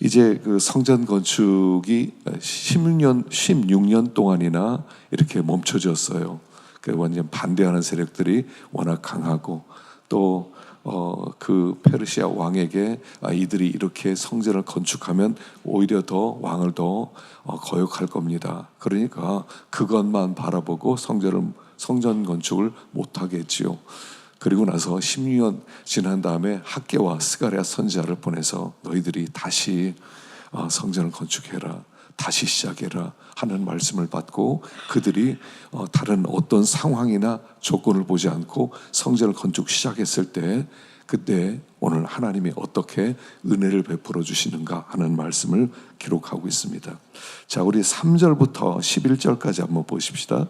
이제 그 성전 건축이 16년 동안이나 이렇게 멈춰졌어요. 그 완전 반대하는 세력들이 워낙 강하고 또 그 페르시아 왕에게 이들이 이렇게 성전을 건축하면 오히려 더 왕을 더 거역할 겁니다. 그러니까 그것만 바라보고 성전 건축을 못하게 했지요. 그리고 나서 16년 지난 다음에 학개와 스가랴 선지자를 보내서 너희들이 다시 성전을 건축해라, 다시 시작해라 하는 말씀을 받고 그들이 다른 어떤 상황이나 조건을 보지 않고 성전을 건축 시작했을 때 그때 오늘 하나님이 어떻게 은혜를 베풀어 주시는가 하는 말씀을 기록하고 있습니다. 자, 우리 3절부터 11절까지 한번 보십시다.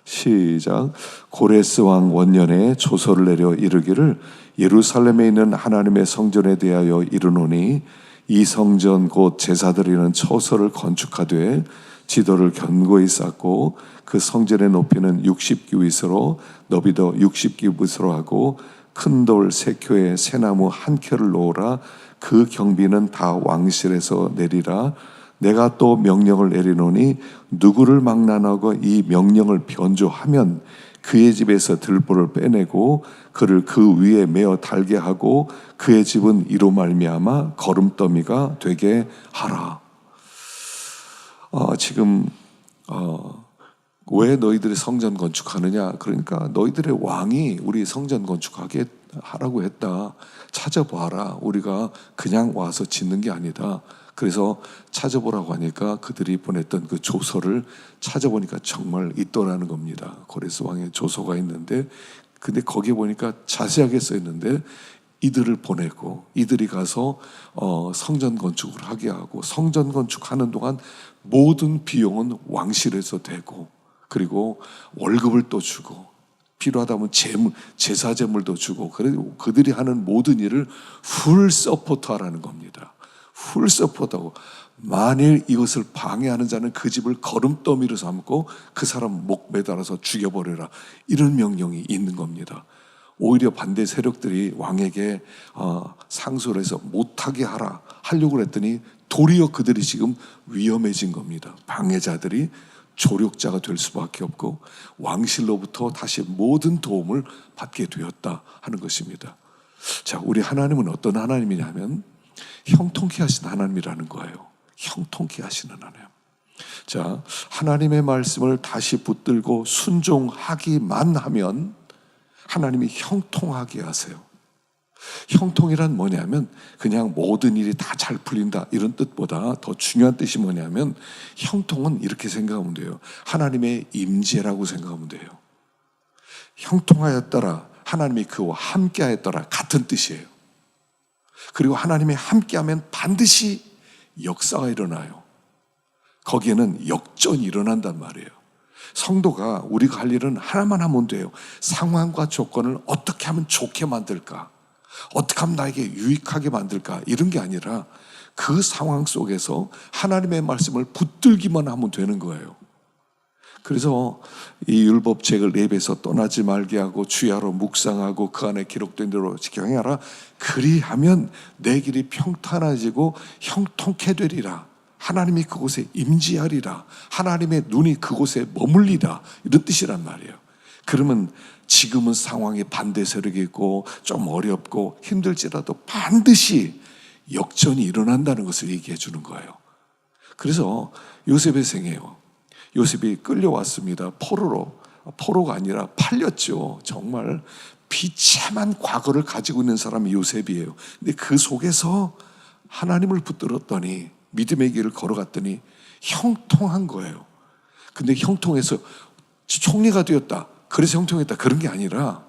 시작. 고레스 왕 원년에 조서를 내려 이르기를 예루살렘에 있는 하나님의 성전에 대하여 이르노니 이 성전 곧 제사 드리는 처소를 건축하되 지도를 견고히 쌓고 그 성전의 높이는 60규빗으로 너비도 60규빗으로 하고 큰 돌 3켜에 새나무 1켜를 놓으라. 그 경비는 다 왕실에서 내리라. 내가 또 명령을 내리노니 누구를 망난하고 이 명령을 변조하면 그의 집에서 들보를 빼내고 그를 그 위에 메어 달게 하고 그의 집은 이로 말미암아 거름더미가 되게 하라. 지금 왜 너희들이 성전 건축하느냐? 그러니까 너희들의 왕이 우리 성전 건축하게 하라고 했다. 찾아봐라. 우리가 그냥 와서 짓는 게 아니다. 그래서 찾아보라고 하니까 그들이 보냈던 그 조서를 찾아보니까 정말 있더라는 겁니다. 고레스 왕의 조서가 있는데, 근데 거기에 보니까 자세하게 써 있는데 이들을 보내고 이들이 가서 성전 건축을 하게 하고 성전 건축하는 동안 모든 비용은 왕실에서 되고 그리고 월급을 또 주고 필요하다면 제사 제물도 주고 그리고 그들이 하는 모든 일을 풀 서포트하라는 겁니다. 풀 서포트하고 만일 이것을 방해하는 자는 그 집을 거름더미로 삼고 그 사람 목 매달아서 죽여버려라. 이런 명령이 있는 겁니다. 오히려 반대 세력들이 왕에게 상소를 해서 못하게 하려고 했더니 도리어 그들이 지금 위험해진 겁니다. 방해자들이 조력자가 될 수밖에 없고 왕실로부터 다시 모든 도움을 받게 되었다 하는 것입니다. 자, 우리 하나님은 어떤 하나님이냐면 형통케 하신 하나님이라는 거예요. 형통케 하시는 하나님. 자, 하나님의 말씀을 다시 붙들고 순종하기만 하면 하나님이 형통하게 하세요. 형통이란 뭐냐면 그냥 모든 일이 다 잘 풀린다 이런 뜻보다 더 중요한 뜻이 뭐냐면 형통은 이렇게 생각하면 돼요. 하나님의 임재라고 생각하면 돼요. 형통하였더라. 하나님이 그와 함께하였더라. 같은 뜻이에요. 그리고 하나님이 함께하면 반드시 역사가 일어나요. 거기에는 역전이 일어난단 말이에요. 성도가 우리가 할 일은 하나만 하면 돼요. 상황과 조건을 어떻게 하면 좋게 만들까? 어떻게 하면 나에게 유익하게 만들까? 이런 게 아니라 그 상황 속에서 하나님의 말씀을 붙들기만 하면 되는 거예요. 그래서 이 율법책을 내 입에서 떠나지 말게 하고 주야로 묵상하고 그 안에 기록된 대로 경외하라. 그리하면 내 길이 평탄해지고 형통케 되리라. 하나님이 그곳에 임재하리라. 하나님의 눈이 그곳에 머물리라. 이런 뜻이란 말이에요. 그러면 지금은 상황이 반대 세력이 있고 좀 어렵고 힘들지라도 반드시 역전이 일어난다는 것을 얘기해 주는 거예요. 그래서 요셉의 생애요. 요셉이 끌려왔습니다. 포로가 아니라 팔렸죠. 정말 비참한 과거를 가지고 있는 사람이 요셉이에요. 근데 그 속에서 하나님을 붙들었더니 믿음의 길을 걸어갔더니 형통한 거예요. 근데 형통해서 총리가 되었다. 그래서 형통했다. 그런 게 아니라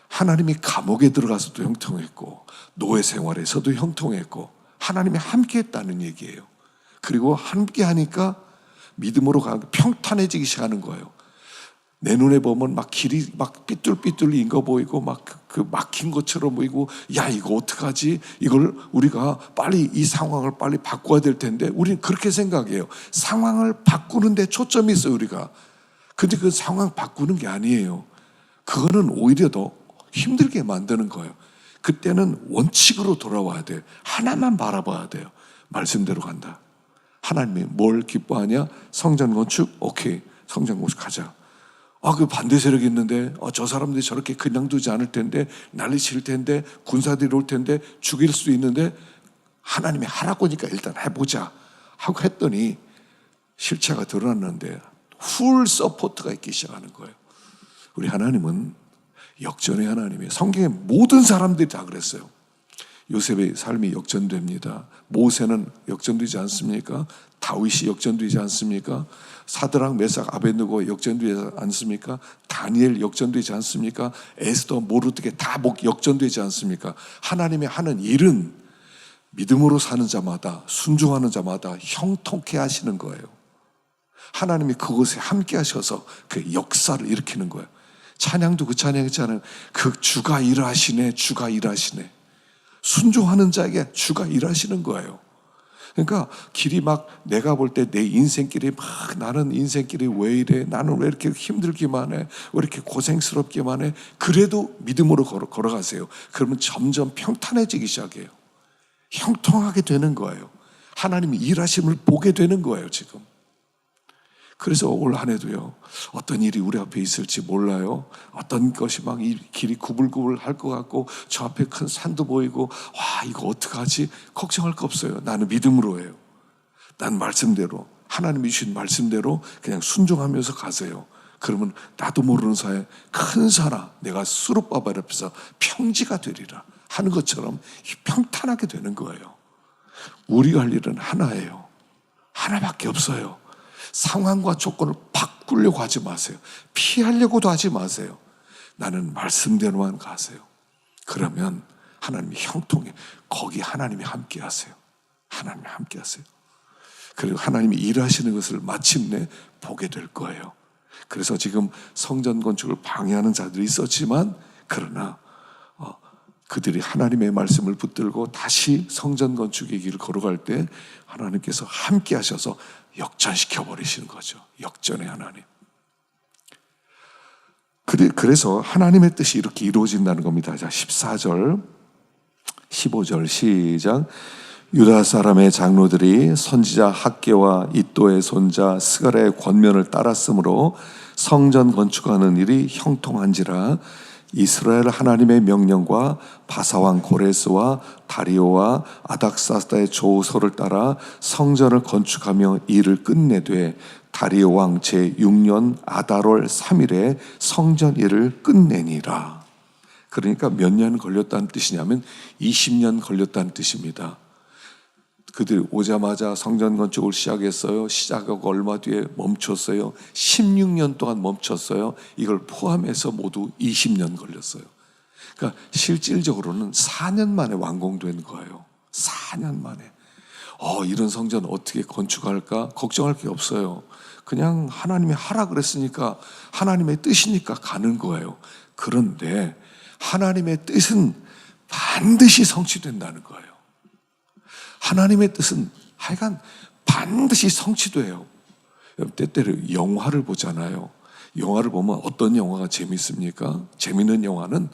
하나님이 감옥에 들어가서도 형통했고 노예 생활에서도 형통했고 하나님이 함께 했다는 얘기예요. 그리고 함께 하니까 믿음으로 가고 평탄해지기 시작하는 거예요. 내 눈에 보면 막 길이 막 삐뚤삐뚤인 거 보이고 막 그 막힌 것처럼 보이고 야 이거 어떡하지? 이걸 우리가 빨리 이 상황을 빨리 바꿔야 될 텐데 우리는 그렇게 생각해요. 상황을 바꾸는 데 초점이 있어요 우리가. 근데 그 상황 바꾸는 게 아니에요. 그거는 오히려 더 힘들게 만드는 거예요. 그때는 원칙으로 돌아와야 돼요. 하나만 바라봐야 돼요. 말씀대로 간다. 하나님이 뭘 기뻐하냐? 성전 건축? 오케이, 성전 건축 가자. 그 반대 세력이 있는데, 저 사람들이 저렇게 그냥 두지 않을 텐데, 난리 칠 텐데, 군사들이 올 텐데, 죽일 수도 있는데, 하나님이 하라고 하니까 일단 해보자 하고 했더니 실체가 드러났는데 풀 서포트가 있기 시작하는 거예요. 우리 하나님은 역전의 하나님이에요. 성경의 모든 사람들이 다 그랬어요. 요셉의 삶이 역전됩니다. 모세는 역전되지 않습니까? 다윗이 역전되지 않습니까? 사드락, 메삭, 아벳느고 역전되지 않습니까? 다니엘 역전되지 않습니까? 에스더, 모르드게 다 역전되지 않습니까? 하나님이 하는 일은 믿음으로 사는 자마다, 순종하는 자마다 형통케 하시는 거예요. 하나님이 그곳에 함께 하셔서 그 역사를 일으키는 거예요. 찬양도 그 찬양이잖아요. 그 주가 일하시네, 주가 일하시네. 순종하는 자에게 주가 일하시는 거예요. 그러니까 길이 막 내가 볼 때 내 인생길이 막 나는 인생길이 왜 이래? 나는 왜 이렇게 힘들기만 해? 왜 이렇게 고생스럽기만 해? 그래도 믿음으로 걸어가세요. 그러면 점점 평탄해지기 시작해요. 형통하게 되는 거예요. 하나님이 일하심을 보게 되는 거예요, 지금. 그래서 올 한 해도요, 어떤 일이 우리 앞에 있을지 몰라요. 어떤 것이 막 이 길이 구불구불 할 것 같고, 저 앞에 큰 산도 보이고, 와, 이거 어떡하지? 걱정할 거 없어요. 나는 믿음으로 해요. 난 말씀대로, 하나님이 주신 말씀대로 그냥 순종하면서 가세요. 그러면 나도 모르는 사이에 큰 사람, 내가 수룹바벨 앞에서 평지가 되리라 하는 것처럼 평탄하게 되는 거예요. 우리가 할 일은 하나예요. 하나밖에 없어요. 상황과 조건을 바꾸려고 하지 마세요. 피하려고도 하지 마세요. 나는 말씀대로만 가세요. 그러면 하나님이 형통해. 거기 하나님이 함께 하세요. 하나님이 함께 하세요. 그리고 하나님이 일하시는 것을 마침내 보게 될 거예요. 그래서 지금 성전 건축을 방해하는 자들이 있었지만, 그러나 그들이 하나님의 말씀을 붙들고 다시 성전 건축의 길을 걸어갈 때 하나님께서 함께 하셔서 역전시켜 버리시는 거죠. 역전의 하나님. 그래서 하나님의 뜻이 이렇게 이루어진다는 겁니다. 자, 14절, 15절 시작. 유다 사람의 장로들이 선지자 학개와 이도의 손자 스가랴의 권면을 따랐으므로 성전 건축하는 일이 형통한지라. 이스라엘 하나님의 명령과 바사왕 고레스와 다리오와 아닥사스다의 조서를 따라 성전을 건축하며 일을 끝내되 다리오 왕 제6년 아달월 3일에 성전 일을 끝내니라. 그러니까 몇 년 걸렸다는 뜻이냐면 20년 걸렸다는 뜻입니다. 그들이 오자마자 성전 건축을 시작했어요. 시작하고 얼마 뒤에 멈췄어요. 16년 동안 멈췄어요. 이걸 포함해서 모두 20년 걸렸어요. 그러니까 실질적으로는 4년 만에 완공된 거예요. 4년 만에. 이런 성전 어떻게 건축할까? 걱정할 게 없어요. 그냥 하나님이 하라 그랬으니까, 하나님의 뜻이니까 가는 거예요. 그런데 하나님의 뜻은 반드시 성취된다는 거예요. 하나님의 뜻은 하여간 반드시 성취돼요. 때때로 영화를 보잖아요. 영화를 보면 어떤 영화가 재밌습니까? 재밌는 영화는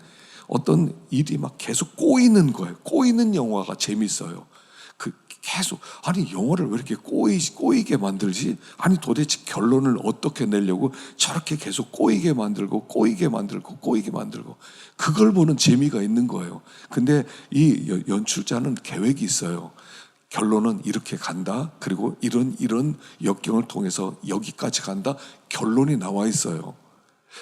어떤 일이 막 계속 꼬이는 거예요. 꼬이는 영화가 재밌어요. 계속, 아니 영화를 왜 이렇게 꼬이게 만들지? 아니 도대체 결론을 어떻게 내려고 저렇게 계속 꼬이게 만들고 그걸 보는 재미가 있는 거예요. 근데 이 연출자는 계획이 있어요. 결론은 이렇게 간다. 그리고 이런 역경을 통해서 여기까지 간다. 결론이 나와 있어요.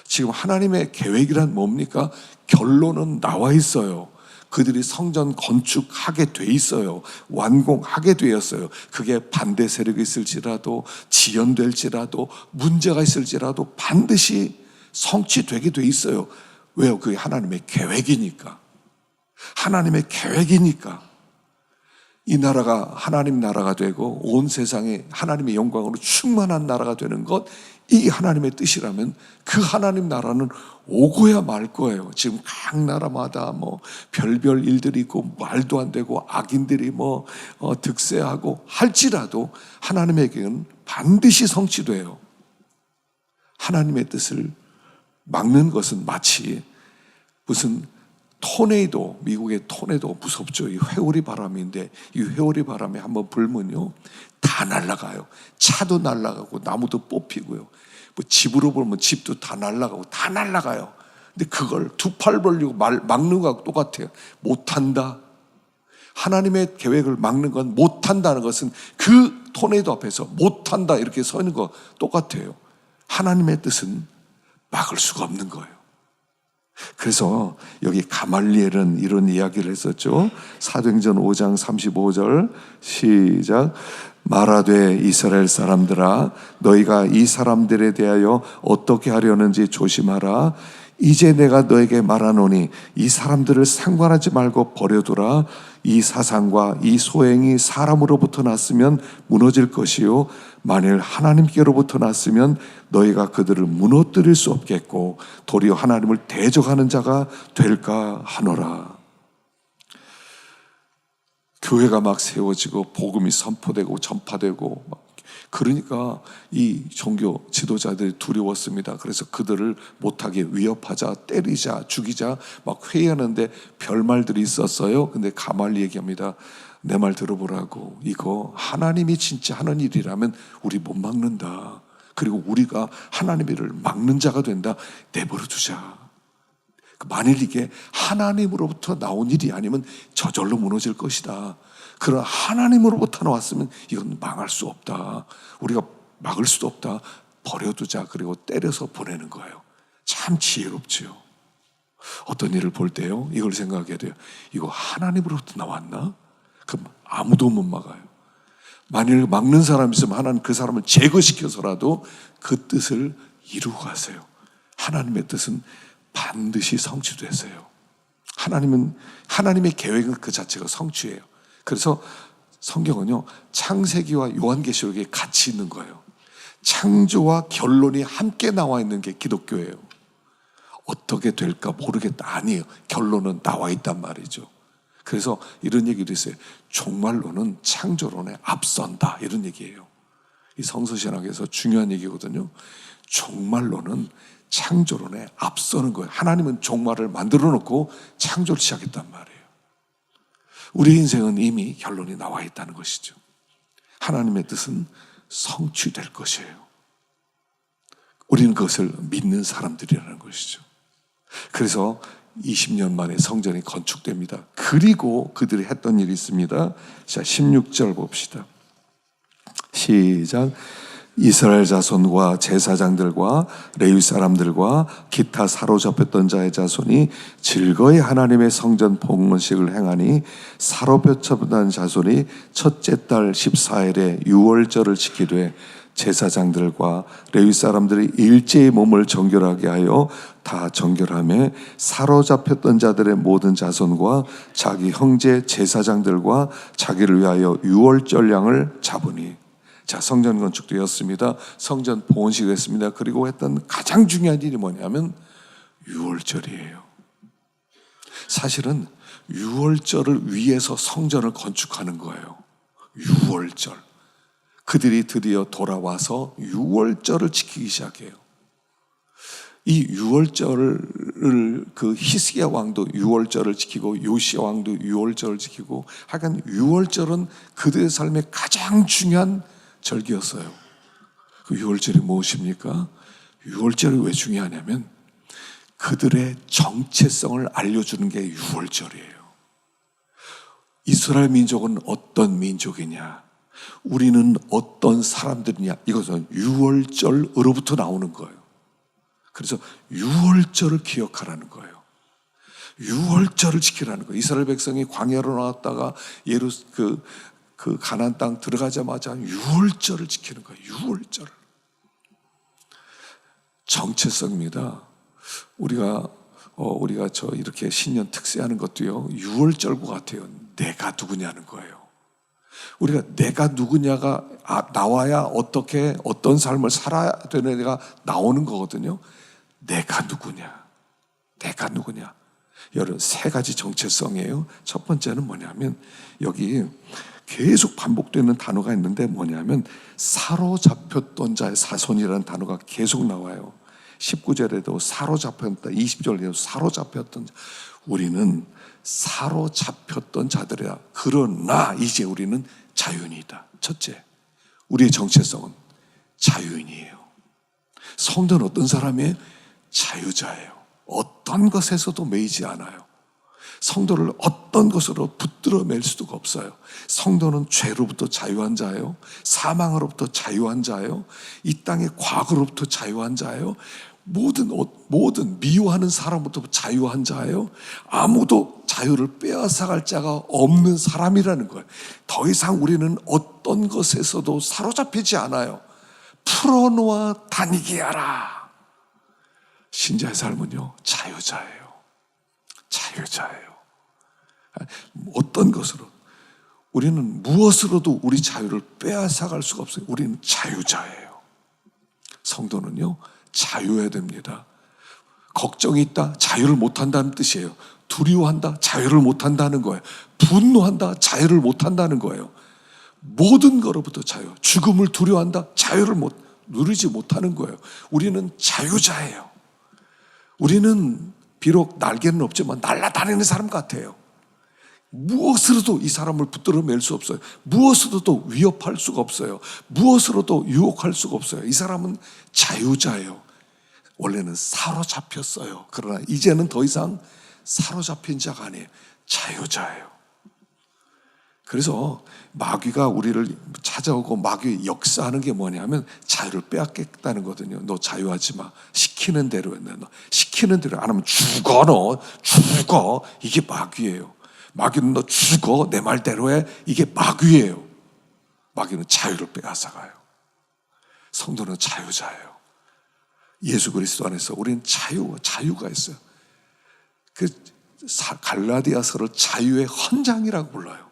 지금 하나님의 계획이란 뭡니까? 결론은 나와 있어요. 그들이 성전 건축하게 돼 있어요. 완공하게 되었어요. 그게 반대 세력이 있을지라도, 지연될지라도, 문제가 있을지라도 반드시 성취되게 돼 있어요. 왜요? 그게 하나님의 계획이니까. 하나님의 계획이니까. 이 나라가 하나님 나라가 되고 온 세상에 하나님의 영광으로 충만한 나라가 되는 것, 이게 하나님의 뜻이라면 그 하나님 나라는 오고야 말 거예요. 지금 각 나라마다 별별 일들이 있고 말도 안 되고 악인들이 득세하고 할지라도 하나님의 계획은 반드시 성취돼요. 하나님의 뜻을 막는 것은 마치 무슨 토네이도, 미국의 토네이도 무섭죠. 이 회오리 바람인데 이 회오리 바람에 한번 불면요 다 날아가요. 차도 날아가고 나무도 뽑히고요. 뭐 집으로 보면 집도 다 날아가고 다 날아가요. 근데 그걸 두 팔 벌리고 막는 거하고 똑같아요. 못한다. 하나님의 계획을 막는 건 못한다는 것은 그 토네이도 앞에서 못한다 이렇게 서 있는 거 똑같아요. 하나님의 뜻은 막을 수가 없는 거예요. 그래서 여기 가말리엘은 이런 이야기를 했었죠. 사도행전 5장 35절 시작. 말하되 이스라엘 사람들아 너희가 이 사람들에 대하여 어떻게 하려는지 조심하라. 이제 내가 너에게 말하노니 이 사람들을 상관하지 말고 버려두라. 이 사상과 이 소행이 사람으로부터 났으면 무너질 것이요 만일 하나님께로부터 났으면 너희가 그들을 무너뜨릴 수 없겠고 도리어 하나님을 대적하는 자가 될까 하노라. 교회가 막 세워지고 복음이 선포되고 전파되고 그러니까 이 종교 지도자들이 두려웠습니다. 그래서 그들을 못하게 위협하자, 때리자, 죽이자 막 회의하는데 별말들이 있었어요. 근데 가말리 얘기합니다. 내 말 들어보라고. 이거 하나님이 진짜 하는 일이라면 우리 못 막는다. 그리고 우리가 하나님의 일을 막는 자가 된다. 내버려 두자. 만일 이게 하나님으로부터 나온 일이 아니면 저절로 무너질 것이다. 그러나 하나님으로부터 나왔으면 이건 망할 수 없다. 우리가 막을 수도 없다. 버려두자. 그리고 때려서 보내는 거예요. 참 지혜롭지요. 어떤 일을 볼 때요 이걸 생각해야 돼요. 이거 하나님으로부터 나왔나? 그럼 아무도 못 막아요. 만일 막는 사람이 있으면 하나님 그 사람을 제거시켜서라도 그 뜻을 이루고 가세요. 하나님의 뜻은 반드시 성취되세요. 하나님의 계획은 그 자체가 성취예요. 그래서 성경은요 창세기와 요한계시록에 같이 있는 거예요. 창조와 결론이 함께 나와 있는 게 기독교예요. 어떻게 될까 모르겠다 아니에요. 결론은 나와 있단 말이죠. 그래서 이런 얘기도 있어요. 종말론은 창조론에 앞선다 이런 얘기예요. 이 성서신학에서 중요한 얘기거든요. 종말론은 창조론에 앞서는 거예요. 하나님은 종말을 만들어 놓고 창조를 시작했단 말이에요. 우리 인생은 이미 결론이 나와 있다는 것이죠. 하나님의 뜻은 성취될 것이에요. 우리는 그것을 믿는 사람들이라는 것이죠. 그래서 20년 만에 성전이 건축됩니다. 그리고 그들이 했던 일이 있습니다. 자, 16절 봅시다. 시작. 이스라엘 자손과 제사장들과 레위 사람들과 기타 사로잡혔던 자의 자손이 즐거이 하나님의 성전 봉헌식을 행하니 사로잡혔던 자손이 첫째 달 14일에 유월절을 지키되 제사장들과 레위 사람들이 일제히 몸을 정결하게 하여 다 정결하며 사로잡혔던 자들의 모든 자손과 자기 형제 제사장들과 자기를 위하여 유월절 양을 잡으니. 자, 성전 건축되었습니다. 성전 봉헌식을 했습니다. 그리고 했던 가장 중요한 일이 뭐냐면 유월절이에요. 사실은 유월절을 위해서 성전을 건축하는 거예요. 유월절. 그들이 드디어 돌아와서 유월절을 지키기 시작해요. 이 유월절을 그 히스기야 왕도 유월절을 지키고 요시야 왕도 유월절을 지키고 하여간 유월절은 그들의 삶의 가장 중요한 절기였어요. 그 유월절이 무엇입니까? 유월절이 왜 중요하냐면 그들의 정체성을 알려주는 게 유월절이에요. 이스라엘 민족은 어떤 민족이냐? 우리는 어떤 사람들이냐? 이것은 유월절으로부터 나오는 거예요. 그래서 유월절을 기억하라는 거예요. 유월절을 지키라는 거예요. 이스라엘 백성이 광야로 나왔다가 그 가나안 땅 들어가자마자 유월절을 지키는 거예요. 유월절. 정체성입니다. 우리가 저 이렇게 신년 특세하는 것도요. 유월절과 같아요. 내가 누구냐는 거예요. 우리가 내가 누구냐가 나와야 어떻게 어떤 삶을 살아야 되는 애가 나오는 거거든요. 내가 누구냐. 내가 누구냐. 여러분 세 가지 정체성이에요. 첫 번째는 뭐냐면 여기 계속 반복되는 단어가 있는데 뭐냐면 사로잡혔던 자의 자손이라는 단어가 계속 나와요. 19절에도 사로잡혔다, 20절에도 사로잡혔던 자. 우리는 사로잡혔던 자들이라. 그러나 이제 우리는 자유인이다. 첫째, 우리의 정체성은 자유인이에요. 성도는 어떤 사람이에요? 자유자예요. 어떤 것에서도 매이지 않아요. 성도를 어떤 것으로 붙들어 맬 수가 없어요. 성도는 죄로부터 자유한 자예요. 사망으로부터 자유한 자예요. 이 땅의 과거로부터 자유한 자예요. 모든 미워하는 사람부터 자유한 자예요. 아무도 자유를 빼앗아갈 자가 없는 사람이라는 거예요. 더 이상 우리는 어떤 것에서도 사로잡히지 않아요. 풀어놓아 다니게 하라. 신자의 삶은요, 자유자예요. 자유자예요. 어떤 것으로, 우리는 무엇으로도 우리 자유를 빼앗아갈 수가 없어요. 우리는 자유자예요. 성도는요, 자유해야 됩니다. 걱정이 있다, 자유를 못한다는 뜻이에요. 두려워한다, 자유를 못한다는 거예요. 분노한다, 자유를 못한다는 거예요. 모든 거로부터 자유. 죽음을 두려워한다, 자유를 누리지 못하는 거예요. 우리는 자유자예요. 우리는 비록 날개는 없지만 날아다니는 사람 같아요. 무엇으로도 이 사람을 붙들어 맬 수 없어요. 무엇으로도 위협할 수가 없어요. 무엇으로도 유혹할 수가 없어요. 이 사람은 자유자예요. 원래는 사로잡혔어요. 그러나 이제는 더 이상 사로잡힌 자가 아니에요. 자유자예요. 그래서 마귀가 우리를 찾아오고 마귀 역사하는 게 뭐냐면 자유를 빼앗겠다는 거거든요. 너 자유하지 마. 시키는 대로 했네. 너 시키는 대로 안 하면 죽어. 너 죽어. 이게 마귀예요. 마귀는 너 죽어. 내 말대로 해. 이게 마귀예요. 마귀는 자유를 빼앗아가요. 성도는 자유자예요. 예수 그리스도 안에서 우리는 자유가 있어요. 그 갈라디아서를 자유의 헌장이라고 불러요.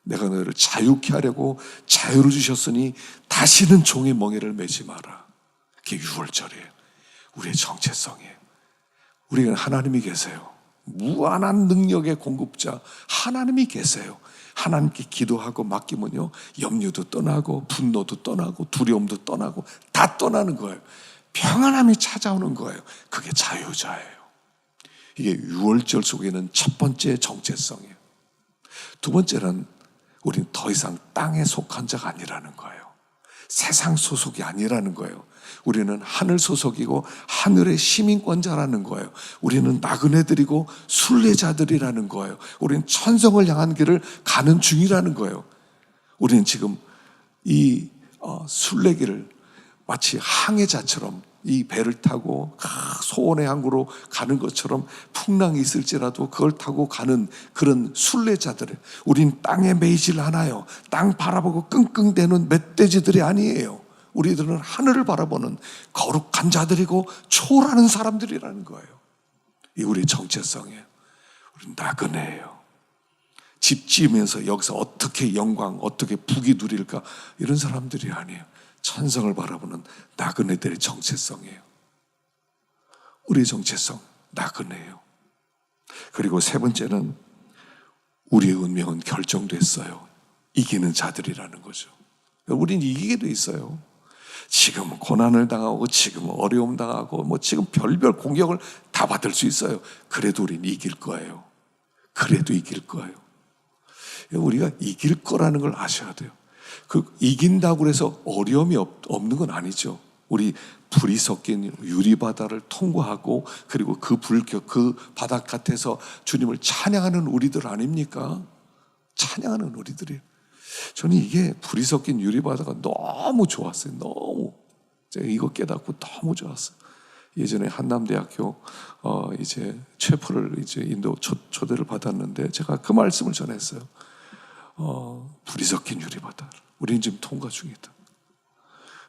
내가 너희를 자유케 하려고 자유를 주셨으니 다시는 종의 멍에를 매지 마라. 그게 6월절이에요. 우리의 정체성이에요. 우리는 하나님이 계세요. 무한한 능력의 공급자 하나님이 계세요. 하나님께 기도하고 맡기면요, 염려도 떠나고 분노도 떠나고 두려움도 떠나고 다 떠나는 거예요. 평안함이 찾아오는 거예요. 그게 자유자예요. 이게 6월절 속에는 첫 번째 정체성이에요. 두 번째는 우리는 더 이상 땅에 속한 자가 아니라는 거예요. 세상 소속이 아니라는 거예요. 우리는 하늘 소속이고 하늘의 시민권자라는 거예요. 우리는 나그네들이고 순례자들이라는 거예요. 우리는 천성을 향한 길을 가는 중이라는 거예요. 우리는 지금 이 순례길을 마치 항해자처럼 이 배를 타고 소원의 항구로 가는 것처럼 풍랑이 있을지라도 그걸 타고 가는 그런 순례자들. 우린 땅에 매이질 않아요. 땅 바라보고 끙끙대는 멧돼지들이 아니에요. 우리들은 하늘을 바라보는 거룩한 자들이고 초라하는 사람들이라는 거예요. 이 우리의 정체성이에요. 우리는 나그네예요. 집 지으면서 여기서 어떻게 영광, 어떻게 부귀 누릴까, 이런 사람들이 아니에요. 천성을 바라보는 나그네들의 정체성이에요. 우리의 정체성, 나그네예요. 그리고 세 번째는 우리의 운명은 결정됐어요. 이기는 자들이라는 거죠. 우리는 이기게 돼 있어요. 지금 고난을 당하고 지금 어려움 당하고 지금 별별 공격을 다 받을 수 있어요. 그래도 우리는 이길 거예요. 그래도 이길 거예요. 우리가 이길 거라는 걸 아셔야 돼요. 이긴다고 해서 어려움이 없는 건 아니죠. 우리 불이 섞인 유리바다를 통과하고 그리고 그 바닷가에서 주님을 찬양하는 우리들 아닙니까? 찬양하는 우리들이에요. 저는 이게 불이 섞인 유리바다가 너무 좋았어요. 너무. 제가 이거 깨닫고 너무 좋았어요. 예전에 한남대학교 이제 체포를 이제 인도 초대를 받았는데 제가 그 말씀을 전했어요. 불이 섞인 유리바다. 우리는 지금 통과 중이다.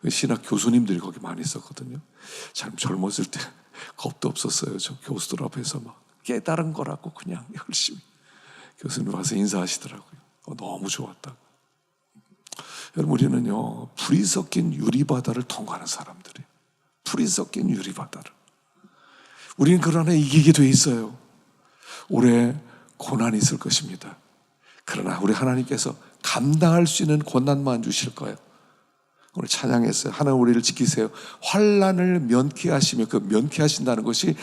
신학 교수님들이 거기 많이 있었거든요. 참 젊었을 때 겁도 없었어요. 저 교수들 앞에서 막 깨달은 거라고 그냥 열심히 교수님 와서 인사하시더라고요. 너무 좋았다고. 여러분, 우리는요, 불이 섞인 유리바다를 통과하는 사람들이에요. 불이 섞인 유리바다를. 우리는 그러나 이기게 돼 있어요. 올해 고난이 있을 것입니다. 그러나 우리 하나님께서 감당할 수 있는 고난만 주실 거예요. 오늘 찬양했어요. 하나님 우리를 지키세요. 환난을 면케하시며, 그 면케하신다는 것이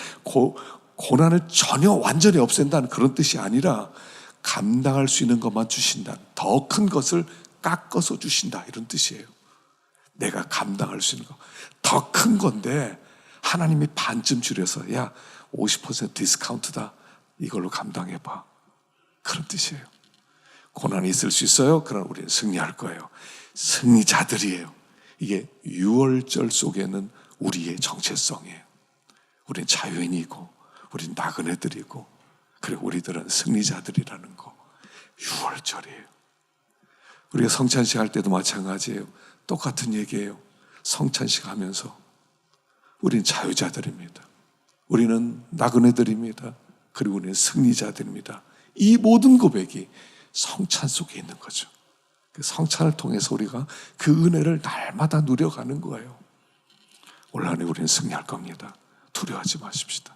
고난을 전혀 완전히 없앤다는 그런 뜻이 아니라 감당할 수 있는 것만 주신다. 더 큰 것을 깎아서 주신다. 이런 뜻이에요. 내가 감당할 수 있는 거. 더 큰 건데 하나님이 반쯤 줄여서 야 50% 디스카운트다. 이걸로 감당해봐. 그런 뜻이에요. 고난이 있을 수 있어요. 그러나 우리는 승리할 거예요. 승리자들이에요. 이게 6월절 속에는 우리의 정체성이에요. 우린 자유인이고 우린 나그네들이고 그리고 우리들은 승리자들이라는 거. 6월절이에요. 우리가 성찬식 할 때도 마찬가지예요. 똑같은 얘기예요. 성찬식 하면서 우린 자유자들입니다. 우리는 나그네들입니다. 그리고 우리는 승리자들입니다. 이 모든 고백이 성찬 속에 있는 거죠. 그 성찬을 통해서 우리가 그 은혜를 날마다 누려가는 거예요. 올 한해 우리는 승리할 겁니다. 두려워하지 마십시다.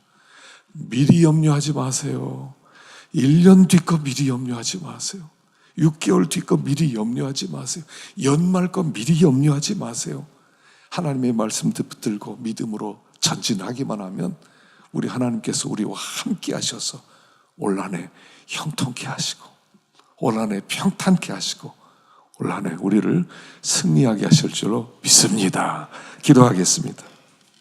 미리 염려하지 마세요. 1년 뒤 거 미리 염려하지 마세요. 6개월 뒤 거 미리 염려하지 마세요. 연말 거 미리 염려하지 마세요. 하나님의 말씀 붙들고 믿음으로 전진하기만 하면 우리 하나님께서 우리와 함께 하셔서 올 한해 형통케 하시고 올 한해 평탄케 하시고 올 한해 우리를 승리하게 하실 줄로 믿습니다. 기도하겠습니다.